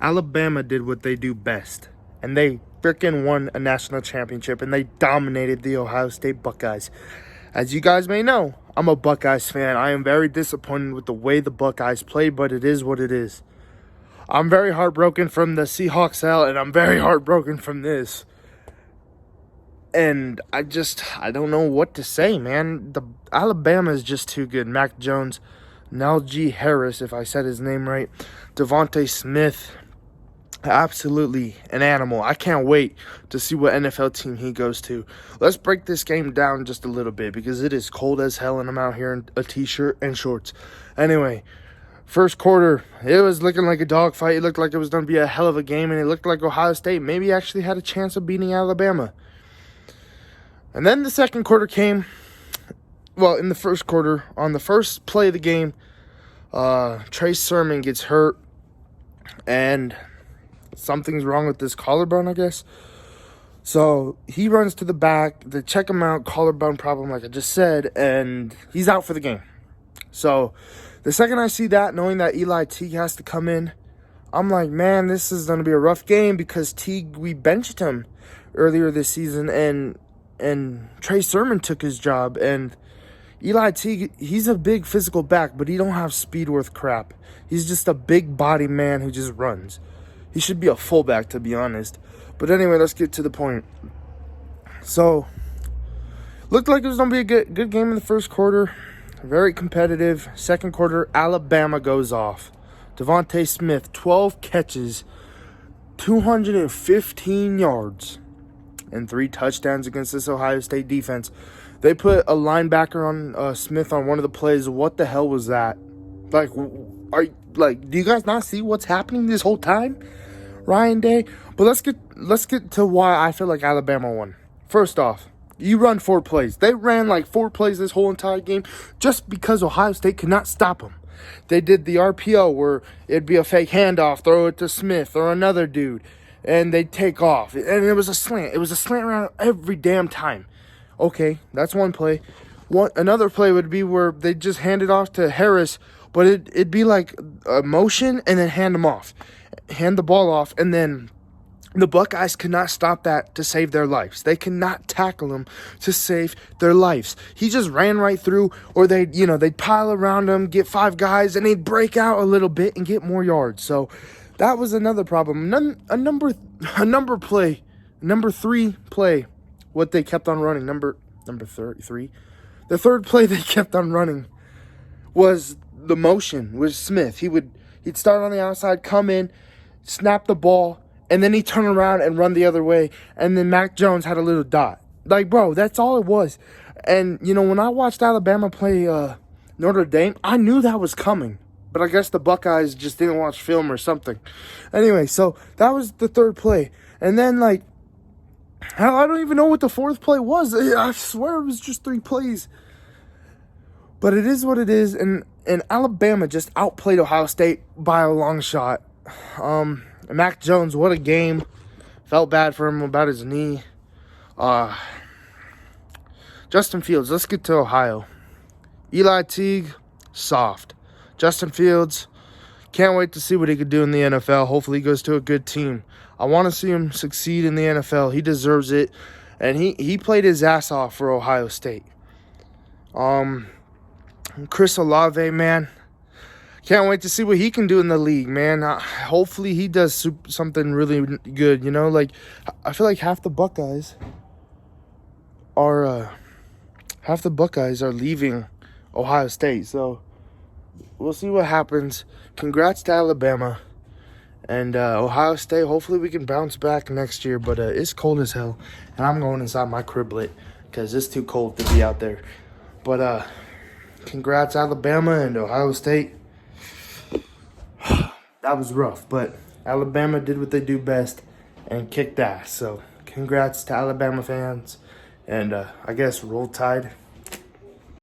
Alabama did what they do best, and they freaking won a national championship, and they dominated the Ohio State Buckeyes. As you guys may know, I'm a Buckeyes fan. I am very disappointed with the way the Buckeyes played, but it is what it is. I'm very heartbroken from the Seahawks L, and I'm very heartbroken from this. And I don't know what to say, man. The Alabama is just too good. Mac Jones, Najee Harris, if I said his name right, Devontae Smith, absolutely an animal. I can't wait to see what NFL team he goes to. Let's break this game down just a little bit because it is cold as hell and I'm out here in a t-shirt and shorts. Anyway, first quarter, it was looking like a dogfight. It looked like it was going to be a hell of a game, and it looked like Ohio State maybe actually had a chance of beating Alabama. And then the second quarter came. Well, in the first quarter, on the first play of the game, Trey Sermon gets hurt, and something's wrong with his collarbone, I guess. So he runs to the back. They check him out, collarbone problem, like I just said, and he's out for the game. So the second I see that, knowing that Eli Teague has to come in, I'm like, man, this is going to be a rough game because Teague, we benched him earlier this season, and Trey Sermon took his job, and Eli Teague, he's a big physical back, but he don't have speed worth crap. He's just a big body man who just runs. He should be a fullback, to be honest. But anyway, let's get to the point. So, looked like it was going to be a good game in the first quarter. Very competitive. Second quarter, Alabama goes off. Devontae Smith, 12 catches, 215 yards. And 3 touchdowns against this Ohio State defense. They put a linebacker on Smith on one of the plays. What the hell was that? Do you guys not see what's happening this whole time? Ryan Day. But let's get to why I feel like Alabama won. First off, you run 4 plays. They ran like 4 plays this whole entire game just because Ohio State could not stop them. They did the RPO where it'd be a fake handoff, throw it to Smith or another dude, and they'd take off. And it was a slant. It was a slant route every damn time. Okay, that's one play. Another play would be where they just hand it off to Harris, but it'd be like a motion and then hand the ball off, and then the Buckeyes could not stop that to save their lives. They cannot tackle him to save their lives. He just ran right through, or they'd pile around him, get 5 guys, and they'd break out a little bit and get more yards. So that was another problem. Number 3 play, what they kept on running, number 33. The third play they kept on running was the motion with Smith. He'd start on the outside, come in, snap the ball, and then he'd turn around and run the other way, and then Mac Jones had a little dot. Like, bro, that's all it was. And, when I watched Alabama play Notre Dame, I knew that was coming. But I guess the Buckeyes just didn't watch film or something. Anyway, so that was the third play. And then, I don't even know what the fourth play was. I swear it was just 3 plays. But it is what it is. And Alabama just outplayed Ohio State by a long shot. Mac Jones, what a game. Felt bad for him about his knee. Justin Fields, let's get to Ohio. Eli Teague, soft. Justin Fields, can't wait to see what he could do in the NFL. Hopefully he goes to a good team. I want to see him succeed in the NFL. He deserves it. And he played his ass off for Ohio State. Chris Olave, man. Can't wait to see what he can do in the league, man. Hopefully he does something really good, I feel like half the Buckeyes are leaving Ohio State. So we'll see what happens. Congrats to Alabama. And Ohio State, hopefully we can bounce back next year. But it's cold as hell. And I'm going inside my criblet because it's too cold to be out there. But congrats, Alabama and Ohio State. That was rough. But Alabama did what they do best and kicked ass. So congrats to Alabama fans. And I guess roll tide.